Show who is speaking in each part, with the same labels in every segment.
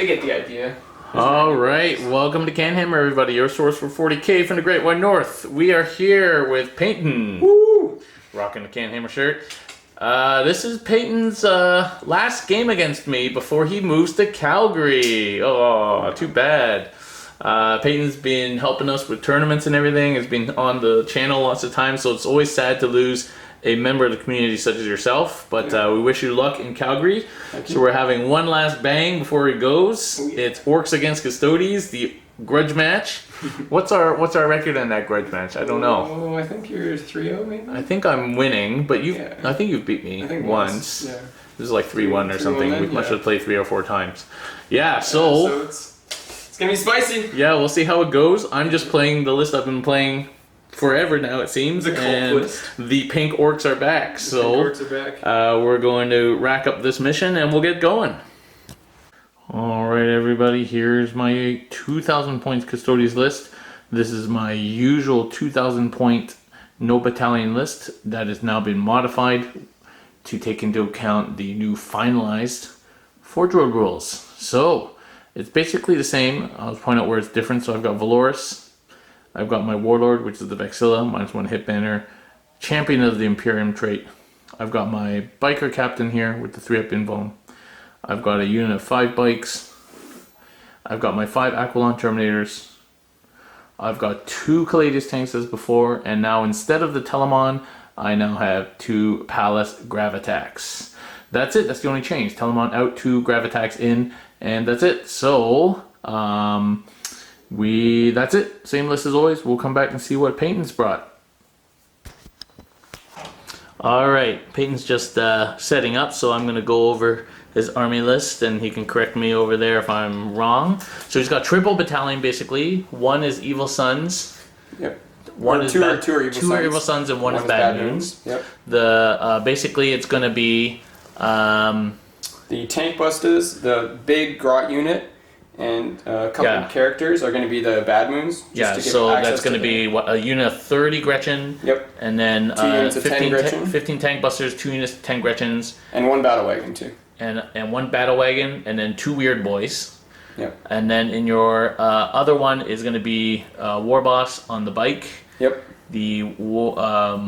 Speaker 1: They get the idea.
Speaker 2: All right, welcome to CanHammer, everybody. Your source for 40k from the Great White North. We are here with Paignton.
Speaker 1: Woo!
Speaker 2: Rocking the CanHammer shirt. This is Paignton's last game against me before he moves to Calgary. Oh, too bad. Paignton's been helping us with tournaments and everything. Has been on the channel lots of times, so it's always sad to lose a member of the community such as yourself. But we wish you luck in Calgary. So we're having one last bang before he goes. It's Orks against Custodes, the grudge match. What's our record in that grudge match? I don't know.
Speaker 1: Oh, I think you're 3-0 maybe?
Speaker 2: I think I'm winning, but I think you've beat me once.
Speaker 1: Yeah.
Speaker 2: This is like 3-1 or something. We must have played 3 or 4 times. Yeah,
Speaker 1: so it's gonna be spicy.
Speaker 2: Yeah, we'll see how it goes. I'm just playing the list I've been playing forever now, it seems.
Speaker 1: The cult
Speaker 2: and
Speaker 1: list.
Speaker 2: The pink orcs are back. We're going to rack up this mission and we'll get going. Alright everybody, here's my 2,000 points Custodes list. This is my usual 2,000 point no battalion list that has now been modified to take into account the new finalized Forge Road rules. So, it's basically the same. I'll point out where it's different. So I've got Valoris, I've got my Warlord, which is the Vexilla, -1 hit banner, Champion of the Imperium trait. I've got my Biker Captain here with the 3-up invuln. I've got a unit of 5 bikes. I've got my 5 Aquilon Terminators. I've got 2 Caladius tanks as before, and now instead of the Telemon, I now have 2 Palace Gravatax. That's it, that's the only change. Telemon out, 2 Gravatax in, and that's it. So, that's it. Same list as always. We'll come back and see what Paignton's brought. Alright, Paignton's just setting up, so I'm going to go over his army list and he can correct me over there if I'm wrong. So he's got triple battalion basically. 1 is Evil Sons.
Speaker 1: Yep.
Speaker 2: Two are
Speaker 1: Evil
Speaker 2: Sons and one is Bad Moons.
Speaker 1: Yep.
Speaker 2: Basically it's going to be
Speaker 1: the Tank Busters, the big Grot unit, and a couple of characters are going to be the Bad Moons.
Speaker 2: So that's going to be a unit of 30 Gretchen.
Speaker 1: Yep.
Speaker 2: And then
Speaker 1: 2 units of 10 Gretchen.
Speaker 2: 15 Tank Busters, 2 units of 10 Gretchens.
Speaker 1: And 1 Battle Wagon too.
Speaker 2: And 1 Battle Wagon, and then 2 Weird Boys.
Speaker 1: Yep.
Speaker 2: And then in your other one is going to be War Boss on the bike.
Speaker 1: Yep.
Speaker 2: The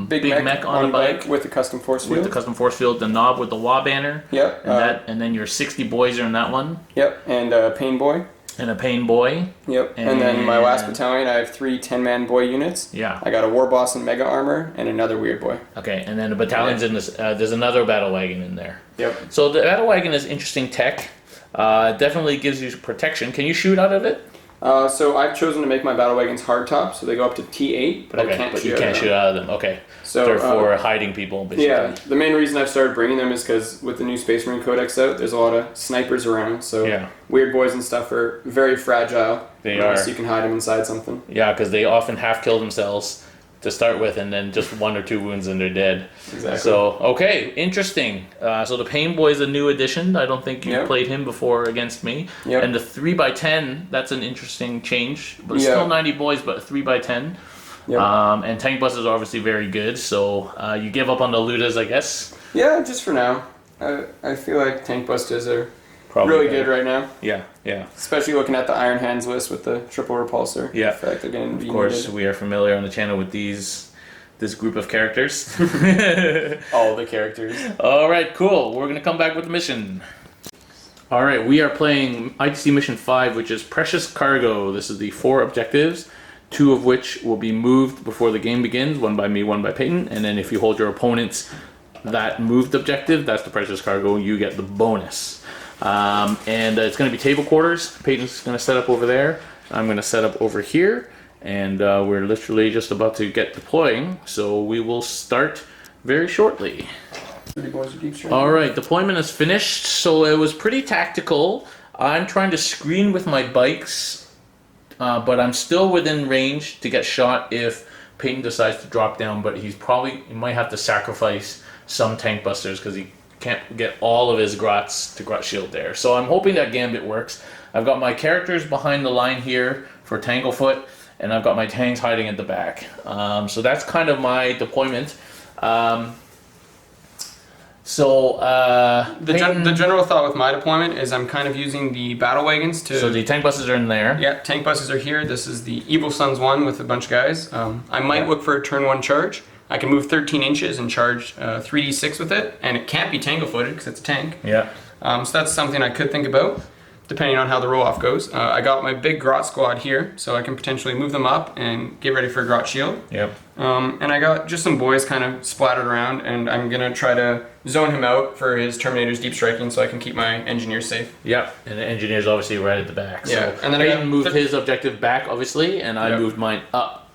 Speaker 2: big mech on the bike
Speaker 1: with the custom force field.
Speaker 2: The knob with the Wa banner.
Speaker 1: Yep.
Speaker 2: And then your 60 boys are in that one.
Speaker 1: Yep. And a Pain Boy.
Speaker 2: And a Pain Boy.
Speaker 1: Yep. And then my last battalion, I have 3 10-man boy units.
Speaker 2: Yeah.
Speaker 1: I got a War Boss in Mega Armor and another Weird Boy.
Speaker 2: Okay. And then the battalion's in this. There's another Battle Wagon in there.
Speaker 1: Yep.
Speaker 2: So the Battle Wagon is interesting tech. Definitely gives you protection. Can you shoot out of it?
Speaker 1: So I've chosen to make my battle wagons hardtop, so they go up to T8, but I can't shoot out of them.
Speaker 2: Okay.
Speaker 1: So
Speaker 2: they're for hiding people, basically.
Speaker 1: Yeah, the main reason I've started bringing them is because with the new Space Marine Codex out, there's a lot of snipers around, so Weird Boys and stuff are very fragile.
Speaker 2: They are.
Speaker 1: So you can hide them inside something.
Speaker 2: Yeah, because they often half-kill themselves to start with, and then just 1 or 2 wounds and they're dead.
Speaker 1: Exactly.
Speaker 2: So, okay, interesting. So the Pain Boy is a new addition. I don't think you played him before against me.
Speaker 1: Yep.
Speaker 2: And the 3x10, that's an interesting change. But it's still 90 boys, but 3x10.
Speaker 1: Yep.
Speaker 2: And Tank Busters are obviously very good, so you give up on the Ludas, I guess?
Speaker 1: Yeah, just for now. I feel like Tank Busters are really good right now.
Speaker 2: Yeah, yeah.
Speaker 1: Especially looking at the Iron Hands list with the triple repulsor.
Speaker 2: Yeah.
Speaker 1: I feel like they're going to be
Speaker 2: Of course,
Speaker 1: needed.
Speaker 2: we are familiar on the channel with this group of characters.
Speaker 1: All the characters.
Speaker 2: Alright, cool. We're going to come back with the mission. Alright, we are playing ITC Mission 5, which is Precious Cargo. This is the 4 objectives, 2 of which will be moved before the game begins, 1 by me, 1 by Paignton, and then if you hold your opponent's that moved objective, that's the Precious Cargo, you get the bonus. And it's going to be table quarters. Paignton's going to set up over there. I'm going to set up over here. And we're literally just about to get deploying. So we will start very shortly. Alright, deployment is finished. So it was pretty tactical. I'm trying to screen with my bikes. But I'm still within range to get shot if Paignton decides to drop down. But he might have to sacrifice some Tank Busters because he can't get all of his Grots to Grot Shield there. So I'm hoping that Gambit works. I've got my characters behind the line here for Tanglefoot, and I've got my tanks hiding at the back. So that's kind of my deployment. So,
Speaker 1: the general thought with my deployment is I'm kind of using the battle wagons to...
Speaker 2: So the tank buses are in there.
Speaker 1: Yeah, tank buses are here. This is the Evil Sons one with a bunch of guys. I might look for a turn 1 charge. I can move 13 inches and charge 3d6 with it, and it can't be tangle-footed because it's a tank.
Speaker 2: Yeah.
Speaker 1: So that's something I could think about, depending on how the roll-off goes. I got my big Grot squad here, so I can potentially move them up and get ready for a Grot shield.
Speaker 2: Yep.
Speaker 1: And I got just some boys kind of splattered around, and I'm going to try to zone him out for his Terminator's deep striking so I can keep my engineers safe.
Speaker 2: Yep, and the engineer's obviously right at the back.
Speaker 1: Yeah,
Speaker 2: so
Speaker 1: and then
Speaker 2: Paignton moved his objective back, obviously, and I moved mine up.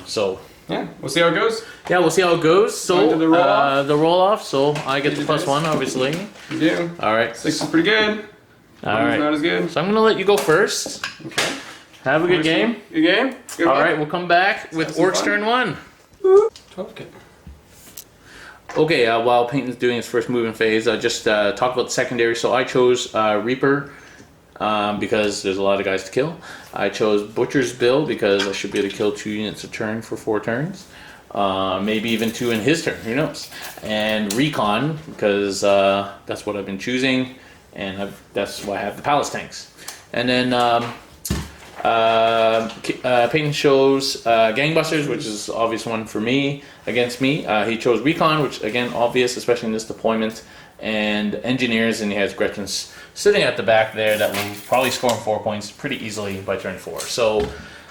Speaker 2: So...
Speaker 1: Yeah, we'll see how it goes.
Speaker 2: Yeah, we'll see how it goes. So,
Speaker 1: the roll-off.
Speaker 2: The roll-off, so I get the +1, obviously.
Speaker 1: You do.
Speaker 2: Alright.
Speaker 1: 6 is pretty good.
Speaker 2: Alright.
Speaker 1: Not as good.
Speaker 2: So I'm going to let you go first.
Speaker 1: Okay.
Speaker 2: Have a good game.
Speaker 1: Good game. Good
Speaker 2: Alright, we'll come back with Orks turn 1.
Speaker 1: 12 kit.
Speaker 2: Okay, while Paignton's doing his first movement phase, just talk about the secondary. So I chose Reaper because there's a lot of guys to kill. I chose Butcher's Bill because I should be able to kill 2 units a turn for 4 turns. Maybe even 2 in his turn, who knows. And Recon because that's what I've been choosing, and that's why I have the Palace tanks. And then Paignton chose Gangbusters, which is the obvious one for me, against me. He chose Recon, which again, obvious, especially in this deployment, and Engineers, and he has Gretchen's sitting at the back there that will probably score him 4 points pretty easily by turn 4. So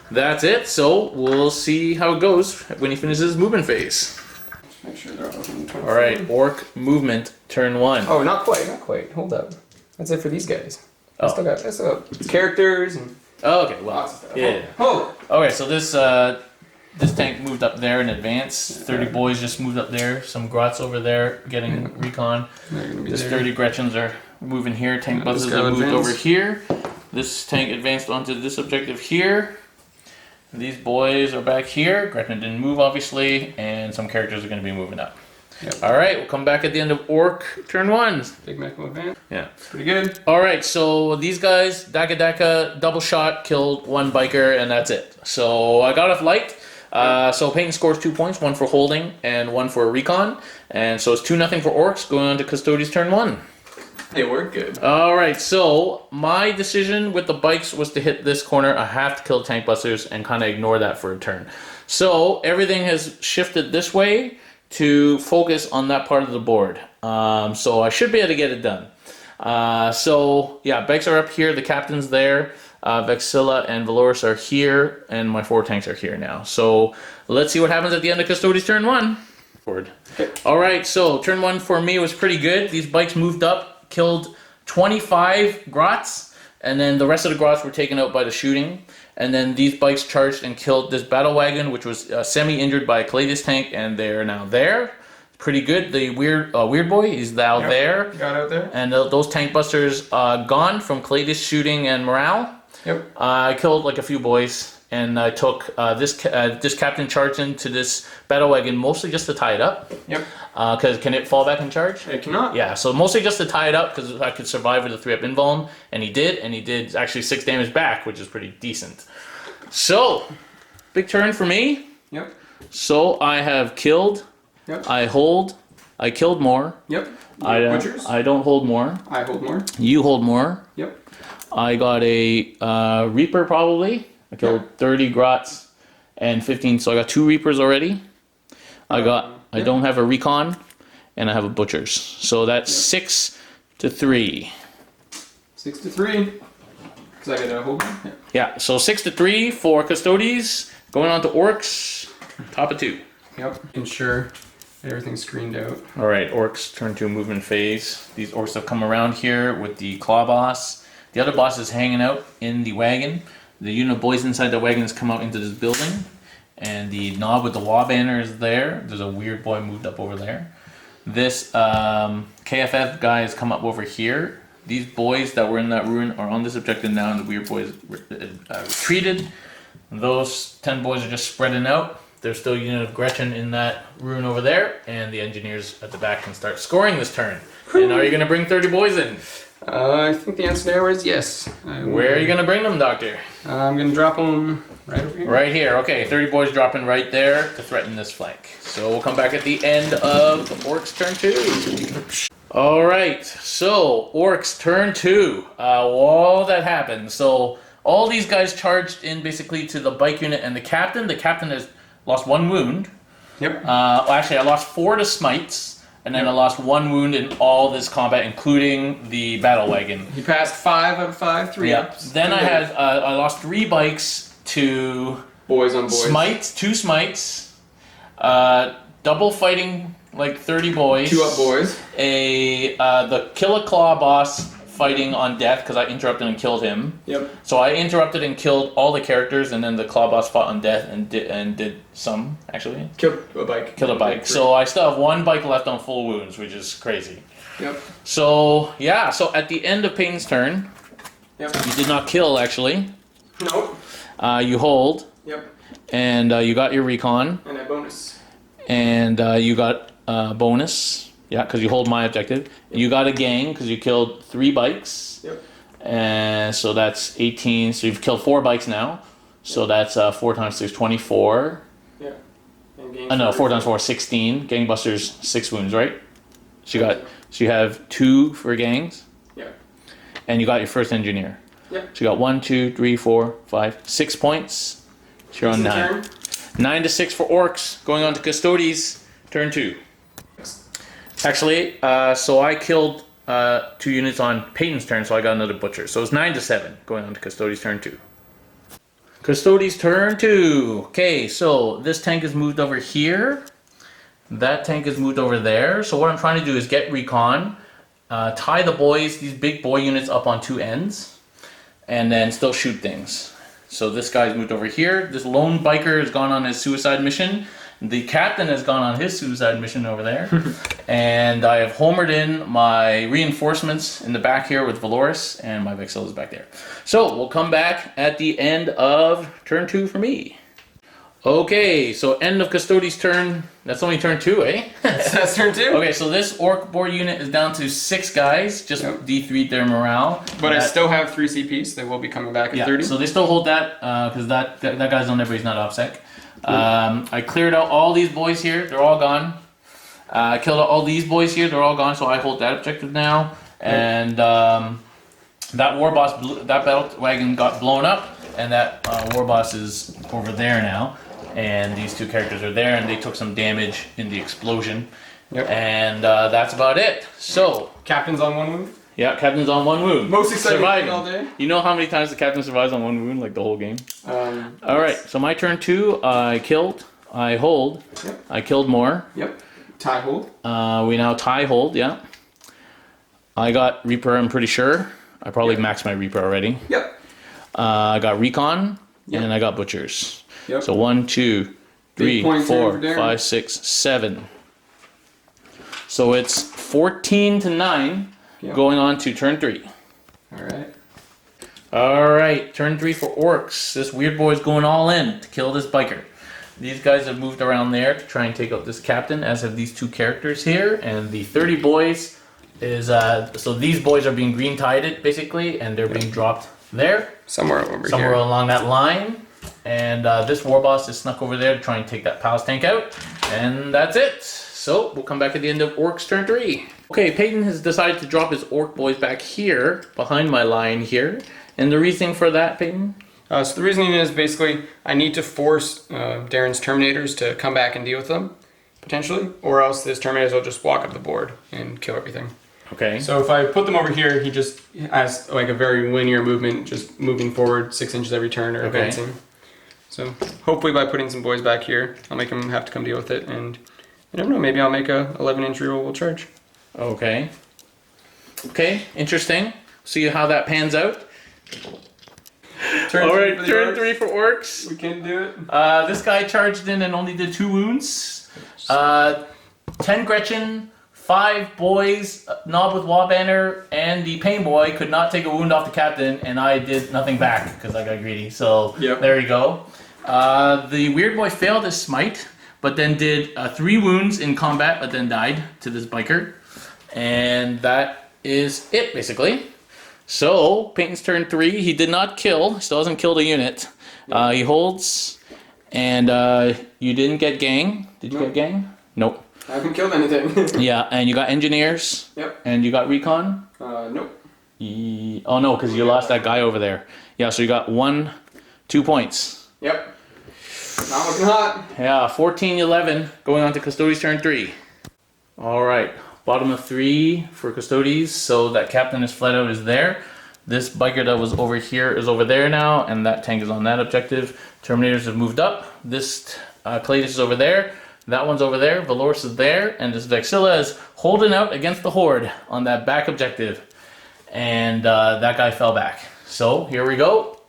Speaker 2: that's it. So we'll see how it goes when he finishes his movement phase.
Speaker 1: Make sure they're all
Speaker 2: All right, Orc movement, turn 1.
Speaker 1: Oh, not quite. Hold up. That's it for these guys.
Speaker 2: Oh.
Speaker 1: I still got characters and...
Speaker 2: Oh, okay, well,
Speaker 1: lots of stuff.
Speaker 2: yeah.
Speaker 1: Oh.
Speaker 2: Okay, so this tank moved up there in advance. 30 boys just moved up there. Some Grots over there getting recon. This 30 Gretchens are moving here. Tank buses are moved over here. This tank advanced onto this objective here. These boys are back here. Gretchen didn't move, obviously, and some characters are going to be moving up.
Speaker 1: Yep.
Speaker 2: All right, we'll come back at the end of Orc turn 1.
Speaker 1: Big Mech advance.
Speaker 2: Yeah.
Speaker 1: Pretty good.
Speaker 2: All right, so these guys, Daka double shot, killed 1 biker, and that's it. So I got off light. So Paignton scores 2 points, 1 for holding and 1 for recon. And so it's 2-0 for Orks, going on to Custodes turn 1.
Speaker 1: They work good.
Speaker 2: All right, so my decision with the bikes was to hit this corner. I have to kill tank busters and kind of ignore that for a turn. So everything has shifted this way to focus on that part of the board. So I should be able to get it done. So yeah, bikes are up here, the captain's there, Vexilla and Valoris are here, and my 4 tanks are here now. So let's see what happens at the end of Custodes turn 1. Okay. All right, so turn 1 for me was pretty good. These bikes moved up, killed 25 Grots, and then the rest of the Grots were taken out by the shooting. And then these bikes charged and killed this battle wagon, which was semi-injured by a Calades tank, and they're now there. Pretty good. The weird boy is now there.
Speaker 1: Got out there.
Speaker 2: And those tank busters gone from Calades shooting and morale.
Speaker 1: Yep.
Speaker 2: I killed like a few boys, and I took this captain charged into this battle wagon mostly just to tie it up.
Speaker 1: Yep.
Speaker 2: Because can it fall back and charge?
Speaker 1: It cannot.
Speaker 2: Yeah, so mostly just to tie it up because I could survive with a 3-up invuln, and he did actually 6 damage back, which is pretty decent. So, big turn for me.
Speaker 1: Yep.
Speaker 2: So I have killed.
Speaker 1: Yep.
Speaker 2: I hold. I killed more.
Speaker 1: Yep.
Speaker 2: Butchers. I don't hold more.
Speaker 1: I hold more.
Speaker 2: You hold more.
Speaker 1: Yep.
Speaker 2: I got a Reaper probably. I killed 30 Grots and 15, so I got 2 Reapers already. I don't have a Recon, and I have a Butchers. So that's 6 to 3.
Speaker 1: 6 to 3. Because I got a hold one.
Speaker 2: Yeah, so 6 to 3 for Custodes. Going on to Orks. Top of 2.
Speaker 1: Yep. Ensure everything's screened out.
Speaker 2: All right, Orks turn to a movement phase. These Orks have come around here with the Claw Boss. The other boss is hanging out in the wagon. The unit of boys inside the wagon has come out into this building. And the knob with the law banner is there. There's a weird boy moved up over there. This KFF guy has come up over here. These boys that were in that ruin are on this objective now, and the weird boys retreated. Those 10 boys are just spreading out. There's still a unit of Gretchen in that ruin over there, and the engineers at the back can start scoring this turn. And are you going to bring 30 boys in?
Speaker 1: I think the answer there is yes.
Speaker 2: Where are you going to bring them, Doctor?
Speaker 1: I'm going to drop them right over here.
Speaker 2: Right here. Okay, 30 boys dropping right there to threaten this flank. So we'll come back at the end of Orks turn 2. All right, so Orks turn 2. All that happened. So all these guys charged in basically to the bike unit and the captain. The captain has lost 1 wound.
Speaker 1: Yep.
Speaker 2: Actually, I lost 4 to smites. And then I lost 1 wound in all this combat, including the battle wagon.
Speaker 1: He passed 5 out of 5, 3 ups.
Speaker 2: Then I lost 3 bikes to
Speaker 1: boys on boys.
Speaker 2: Smites, 2 smites, double fighting like 30 boys.
Speaker 1: 2 up boys.
Speaker 2: The Kill a Claw boss fighting on death because I interrupted and killed him.
Speaker 1: Yep.
Speaker 2: So I interrupted and killed all the characters, and then the Claw boss fought on death and did some actually.
Speaker 1: Killed a bike.
Speaker 2: Killed a bike. So I still have 1 bike left on full wounds, which is crazy.
Speaker 1: Yep.
Speaker 2: So yeah. So at the end of Paignton's turn,
Speaker 1: Yep.
Speaker 2: you did not kill actually.
Speaker 1: Nope.
Speaker 2: You hold.
Speaker 1: Yep.
Speaker 2: And you got your recon.
Speaker 1: And a bonus.
Speaker 2: And you got bonus. Yeah, because you hold my objective. You got a gang because you killed 3 bikes.
Speaker 1: Yep.
Speaker 2: And so that's 18. So you've killed 4 bikes now. So that's 4 times 6, 24.
Speaker 1: Yeah.
Speaker 2: No, 4 times 4, 16. Gangbusters, 6 wounds, right? So you have 2 for gangs.
Speaker 1: Yeah.
Speaker 2: And you got your first engineer.
Speaker 1: Yep.
Speaker 2: So you got 1, 2, 3, 4, 5, 6 points. So you're on 9.
Speaker 1: Turn.
Speaker 2: 9 to 6 for Orks. Going on to Custodes, turn 2. Actually, so I killed 2 units on Paignton's turn, so I got another butcher. So it's 9 to 7 going on to Custodes turn 2. Custodes turn 2. Okay, so this tank is moved over here. That tank is moved over there. So what I'm trying to do is get recon, tie the boys, these big boy units up on 2 ends, and then still shoot things. So this guy's moved over here. This lone biker has gone on his suicide mission. The captain has gone on his suicide mission over there. And I have homered in my reinforcements in the back here with Valoris, and my Vexil is back there. So we'll come back at the end of turn 2 for me. Okay, so end of Custodes turn. That's only turn 2, eh?
Speaker 1: That's turn 2.
Speaker 2: Okay, so this Ork board unit is down to 6 guys. Just D3'd their morale.
Speaker 1: But I still have 3 CPs. They will be coming back at 30.
Speaker 2: So they still hold that because that guy's on there, but he's not OPSEC. I cleared out all these boys here. They're all gone. I killed all these boys here. They're all gone. So I hold that objective now. And that war boss, that battle wagon got blown up, and that war boss is over there now. And these 2 characters are there, and they took some damage in the explosion.
Speaker 1: Yep.
Speaker 2: And that's about it. So
Speaker 1: Captain's on 1 wound.
Speaker 2: yeah, captain's on 1 wound.
Speaker 1: Most exciting
Speaker 2: Surviving.
Speaker 1: thing all day.
Speaker 2: You know how many times the captain survives on 1 wound, like the whole game? All right, so my turn 2, I killed, I hold,
Speaker 1: Yep.
Speaker 2: I killed more.
Speaker 1: Yep. Tie hold.
Speaker 2: We now tie hold, yeah. I got Reaper, I'm pretty sure. I probably maxed my Reaper already.
Speaker 1: Yep.
Speaker 2: I got Recon,
Speaker 1: Yep.
Speaker 2: and I got Butchers.
Speaker 1: Yep.
Speaker 2: So 1, 2, 3,
Speaker 1: point
Speaker 2: 4,
Speaker 1: turn for Darren.
Speaker 2: 5, 6, 7. So it's 14 to 9
Speaker 1: Yep.
Speaker 2: going on to turn 3.
Speaker 1: Alright.
Speaker 2: Alright, turn 3 for Orks. This weird boy's going all in to kill this biker. These guys have moved around there to try and take out this captain, as have these 2 characters here. And the 30 boys is, so these boys are being green-tided, basically, and they're being dropped there.
Speaker 1: Somewhere over
Speaker 2: Somewhere
Speaker 1: here.
Speaker 2: along that line. And this war boss is snuck over there to try and take that palace tank out. And that's it. So we'll come back at the end of Orks turn 3. Okay, Paignton has decided to drop his Ork boys back here, behind my line here. And the reasoning for that, Paignton?
Speaker 1: So the reasoning is basically I need to force Darren's Terminators to come back and deal with them, potentially, or else his Terminators will just walk up the board and kill everything.
Speaker 2: Okay.
Speaker 1: So if I put them over here, he just has like a very linear movement, just moving forward 6 inches every turn or advancing. So hopefully by putting some boys back here, I'll make him have to come deal with it, and I don't know, maybe I'll make a 11-inch rerollable charge.
Speaker 2: Okay. Okay, interesting. See how that pans out. Alright, turn 3 for Orks.
Speaker 1: We can do it.
Speaker 2: This guy charged in and only did 2 wounds. 10 Gretchen, 5 boys, Knob with Wall Banner, and the Pain Boy could not take a wound off the captain, and I did nothing back because I got greedy. So there you go. The Weird Boy failed his smite, but then did 3 wounds in combat, but then died to this biker. And that is it, basically. So, Paignton's turn 3. He did not kill. Still hasn't killed a unit. He holds, and you didn't get gang. Did you get gang? Nope.
Speaker 1: I haven't killed anything.
Speaker 2: Yeah, and you got engineers.
Speaker 1: Yep.
Speaker 2: And you got recon?
Speaker 1: Nope.
Speaker 2: Oh, no, because you lost that guy over there. Yeah, so you got 2 points.
Speaker 1: Yep. Not looking hot.
Speaker 2: Yeah, 14-11, going on to Custodes turn 3. All right, bottom of 3 for Custodes. So that captain is flat out is there. This biker that was over here is over there now, and that tank is on that objective. Terminators have moved up. This Cladus is over there. That one's over there. Valorous is there, and this Vexilla is holding out against the Horde on that back objective. And that guy fell back. So here we go.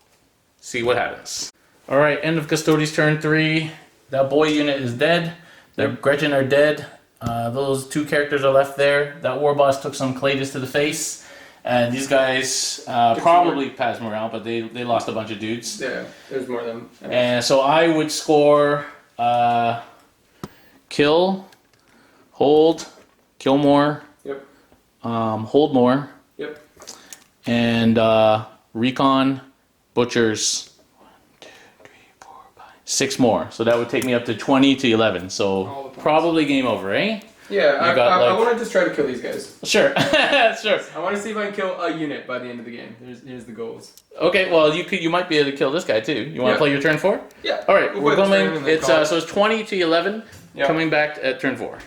Speaker 2: See what happens. All right, end of Custodes turn 3. That boy unit is dead. The Gretchen are dead. Those 2 characters are left there. That war boss took some Cladus to the face. And these guys probably passed morale, but they lost a bunch of dudes.
Speaker 1: Yeah, there's more than.
Speaker 2: And so I would score kill, hold, kill more.
Speaker 1: Yep.
Speaker 2: Hold more.
Speaker 1: Yep.
Speaker 2: And recon, butchers. 6 more. So that would take me up to 20-11. So probably game over, eh?
Speaker 1: Yeah, I want to just try to kill these guys.
Speaker 2: Sure. Sure.
Speaker 1: I want to see if I can kill a unit by the end of the game. Here's the goals.
Speaker 2: Okay, well you might be able to kill this guy too. You want to play your turn 4?
Speaker 1: Yeah.
Speaker 2: All right, we're going. It's so it's 20-11, coming back at turn 4.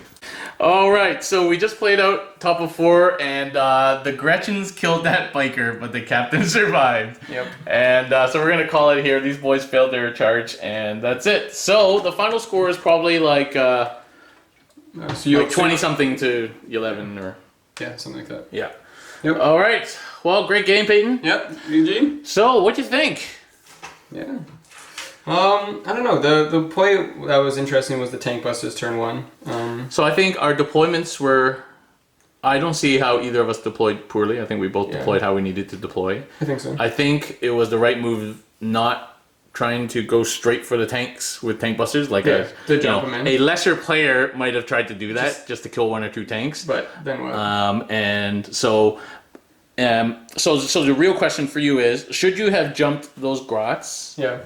Speaker 2: All right, so we just played out top of 4, and the Gretchens killed that biker, but the captain survived.
Speaker 1: Yep.
Speaker 2: And so we're gonna call it here. These boys failed their charge, and that's it. So the final score is probably like. So like 20-something to 11 or...
Speaker 1: Yeah, something like that.
Speaker 2: Yeah.
Speaker 1: Yep.
Speaker 2: All right. Well, great game, Paignton.
Speaker 1: Yep. Eugene?
Speaker 2: So, what'd you think?
Speaker 1: Yeah. I don't know. The play that was interesting was the Tank Busters turn 1.
Speaker 2: So I think our deployments were... I don't see how either of us deployed poorly. I think we both deployed how we needed to deploy.
Speaker 1: I think so.
Speaker 2: I think it was the right move not trying to go straight for the tanks with tank busters, like a lesser player might have tried to do that just to kill 1 or 2 tanks.
Speaker 1: But then what?
Speaker 2: And so the real question for you is: should you have jumped those grots?
Speaker 1: Yeah.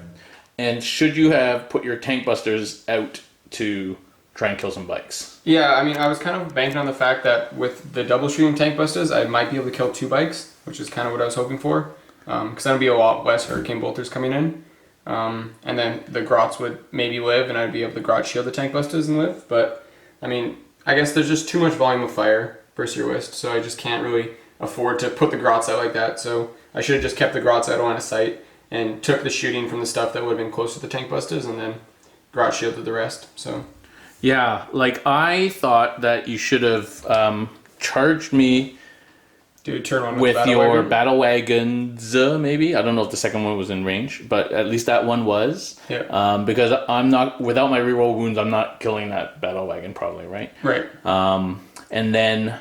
Speaker 2: And should you have put your tank busters out to try and kill some bikes?
Speaker 1: Yeah, I mean, I was kind of banking on the fact that with the double shooting tank busters, I might be able to kill 2 bikes, which is kind of what I was hoping for, because that'd be a lot less Hurricane Bolters coming in. And then the grots would maybe live, and I'd be able to grot shield the tank busters and live. But I mean, I guess there's just too much volume of fire per Seer Wist, so I just can't really afford to put the grots out like that. So I should have just kept the grots out of line of sight and took the shooting from the stuff that would have been close to the tank busters, and then grot shielded the rest. So
Speaker 2: yeah, like I thought that you should have charged me.
Speaker 1: Dude, turn 1
Speaker 2: with your battle wagons, maybe. I don't know if the second one was in range, but at least that one was.
Speaker 1: Yeah.
Speaker 2: Because I'm not, without my reroll wounds, I'm not killing that battle wagon probably, right?
Speaker 1: Right.
Speaker 2: And then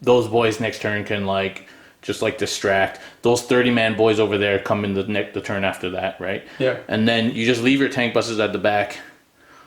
Speaker 2: those boys next turn can just distract. Those 30-man boys over there come in the turn after that, right?
Speaker 1: Yeah.
Speaker 2: And then you just leave your tank busters at the back.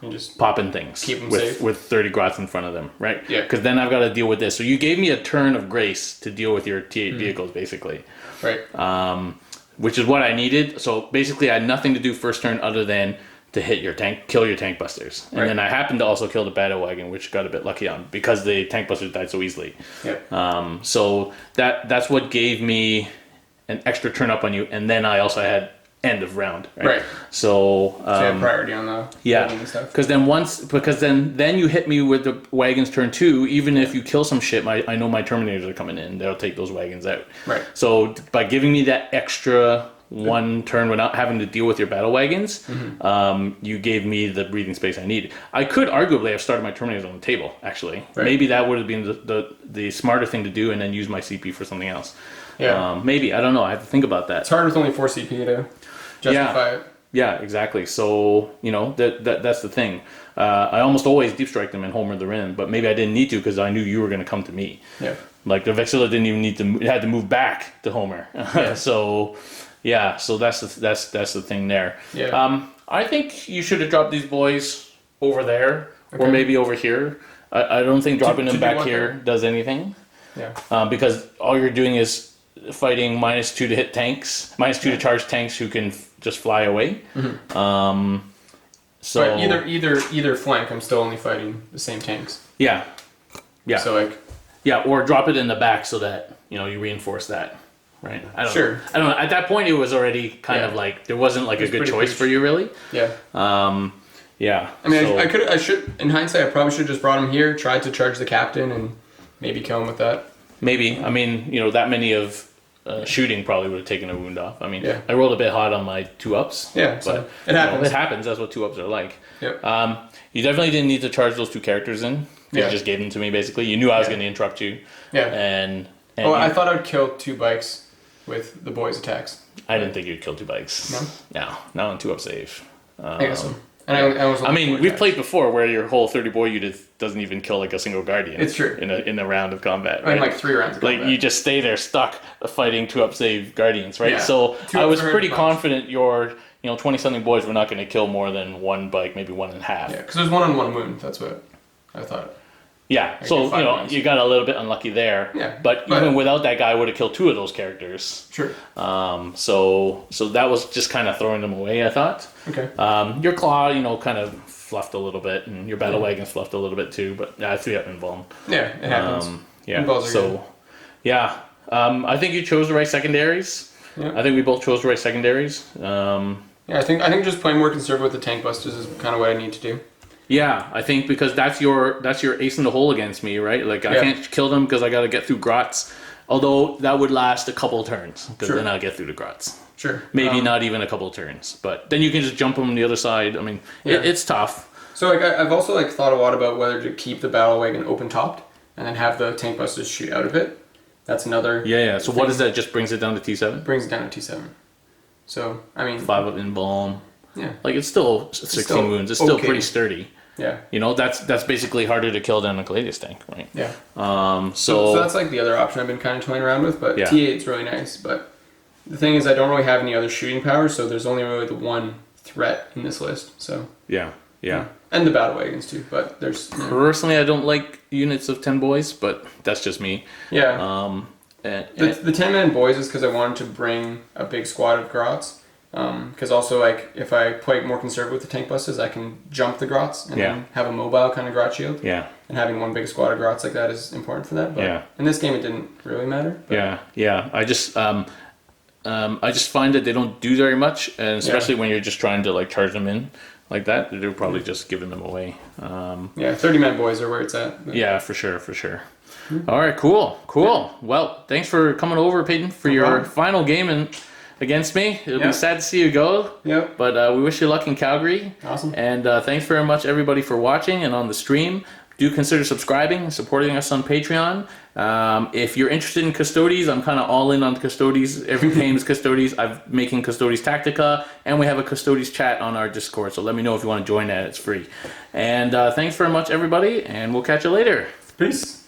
Speaker 1: And just
Speaker 2: popping things
Speaker 1: keep them safe
Speaker 2: with 30 grots in front of them, right?
Speaker 1: Yeah.
Speaker 2: Because then I've got to deal with this. So you gave me a turn of grace to deal with your T8 vehicles, basically.
Speaker 1: Right.
Speaker 2: Which is what I needed. So basically, I had nothing to do first turn other than to kill your tank busters, and then I happened to also kill the battle wagon, which got a bit lucky on because the tank busters died so easily.
Speaker 1: Yeah.
Speaker 2: So that's what gave me an extra turn up on you, and then I also had end of round, right? So
Speaker 1: you have priority on the stuff.
Speaker 2: Because then you hit me with the wagons turn 2. Even if you kill some shit, I know my Terminators are coming in. They'll take those wagons out.
Speaker 1: Right.
Speaker 2: So by giving me that extra 1 turn without having to deal with your battle wagons, you gave me the breathing space I needed. I could arguably have started my Terminators on the table. Actually, maybe that would have been the smarter thing to do, and then use my CP for something else.
Speaker 1: Yeah.
Speaker 2: Maybe, I don't know. I have to think about that.
Speaker 1: It's hard with only 4 CP to justify it.
Speaker 2: Yeah, exactly. So, that's the thing. I almost always deep strike them and homer the rim, but maybe I didn't need to because I knew you were going to come to me.
Speaker 1: Yeah.
Speaker 2: Like the Vexilla didn't even need to, it had to move back to homer.
Speaker 1: Yeah.
Speaker 2: So that's the thing there.
Speaker 1: Yeah.
Speaker 2: I think you should have dropped these boys over there or maybe over here. I don't think dropping them back here does anything.
Speaker 1: Yeah.
Speaker 2: Because all you're doing is fighting -2 to hit tanks, -2 to charge tanks who can just fly away. So
Speaker 1: but either flank, I'm still only fighting the same tanks.
Speaker 2: yeah.
Speaker 1: So like
Speaker 2: or drop it in the back so that you reinforce that. Right. I don't know. At that point, it was already kind of like there wasn't like a good choice for you, really.
Speaker 1: Yeah.
Speaker 2: Yeah.
Speaker 1: I mean, I should. In hindsight, I probably should have just brought him here, tried to charge the captain, and maybe kill him with that.
Speaker 2: Maybe. I mean, that many of shooting probably would have taken a wound off. I mean,
Speaker 1: Yeah.
Speaker 2: I rolled a bit hot on my 2-ups.
Speaker 1: Yeah.
Speaker 2: But
Speaker 1: So it happens.
Speaker 2: It happens. That's what 2-ups are like.
Speaker 1: Yep.
Speaker 2: You definitely didn't need to charge those 2 characters in. You just gave them to me, basically. You knew I was going to interrupt you.
Speaker 1: Yeah.
Speaker 2: And
Speaker 1: I thought I'd kill 2 bikes with the boys' attacks.
Speaker 2: I didn't think you'd kill 2 bikes.
Speaker 1: No?
Speaker 2: No. Not on 2-up save.
Speaker 1: I guess so. And I was.
Speaker 2: I mean, we've played before where your whole 30 boy unit doesn't even kill like a single guardian.
Speaker 1: It's true.
Speaker 2: In a round of combat, right?
Speaker 1: In like 3 rounds of combat.
Speaker 2: Like you just stay there stuck fighting 2-up save guardians, right?
Speaker 1: Yeah.
Speaker 2: So
Speaker 1: 2
Speaker 2: I was
Speaker 1: ups are
Speaker 2: pretty
Speaker 1: hard to
Speaker 2: confident your 20-something boys were not going to kill more than 1 bike, maybe 1.5.
Speaker 1: Yeah, because there's 1-on-1 wound. That's what I thought.
Speaker 2: Yeah, so you got a little bit unlucky there.
Speaker 1: Yeah,
Speaker 2: but even without that guy, I would have killed 2 of those characters.
Speaker 1: Sure.
Speaker 2: So that was just kind of throwing them away, I thought.
Speaker 1: Okay.
Speaker 2: Your claw, kind of fluffed a little bit, and your battle wagons fluffed a little bit too. But I threw it in Vuln.
Speaker 1: Yeah, it happens.
Speaker 2: Yeah. So, yeah, I think you chose the right secondaries.
Speaker 1: Yeah.
Speaker 2: I think we both chose the right secondaries.
Speaker 1: Yeah, I think just playing more conservative with the tank busters is kind of what I need to do.
Speaker 2: Yeah, I think because that's your ace in the hole against me, right? Like I can't kill them because I got to get through grots. Although that would last a couple of turns because then I'll get through the grots.
Speaker 1: Sure.
Speaker 2: Maybe not even a couple of turns, but then you can just jump them on the other side. I mean, it's tough.
Speaker 1: So like I've also like thought a lot about whether to keep the battle wagon open topped and then have the tank busters shoot out of it. That's another.
Speaker 2: Yeah. So what is that? Just brings it down to T7.
Speaker 1: Brings it down to T7. So I mean.
Speaker 2: 5 up in balm.
Speaker 1: Yeah.
Speaker 2: Like it's still 16 wounds. It's still pretty sturdy.
Speaker 1: Yeah.
Speaker 2: That's basically harder to kill than a Caladius tank, right?
Speaker 1: Yeah.
Speaker 2: So
Speaker 1: that's like the other option I've been kind of toying around with, but
Speaker 2: Yeah.
Speaker 1: T8's really nice. But the thing is, I don't really have any other shooting power, so there's only really the one threat in this list. So
Speaker 2: yeah.
Speaker 1: and the battle wagons too. But there's
Speaker 2: Personally, I don't like units of 10 boys, but that's just me.
Speaker 1: yeah. The 10-man boys is because I wanted to bring a big squad of grots. Because also, like, if I play more conservative with the tank busters, I can jump the grots and then have a mobile kind of grot shield.
Speaker 2: Yeah.
Speaker 1: And having one big squad of grots like that is important for that. But in this game, it didn't really matter. But
Speaker 2: Yeah. I just find that they don't do very much, and especially when you're just trying to like charge them in like that, they're probably just giving them away.
Speaker 1: 30-man boys are where it's at. But.
Speaker 2: Yeah, for sure. All right, cool. Well, thanks for coming over, Paignton, for your final game against me. It'll be sad to see you go.
Speaker 1: Yep.
Speaker 2: But we wish you luck in Calgary.
Speaker 1: Awesome.
Speaker 2: And thanks very much, everybody, for watching and on the stream. Do consider subscribing and supporting us on Patreon. If you're interested in Custodes, I'm kind of all in on Custodes. Every game is Custodes. I'm making Custodes Tactica, and we have a Custodes chat on our Discord. So let me know if you want to join that. It's free. And thanks very much, everybody, and we'll catch you later.
Speaker 1: Peace.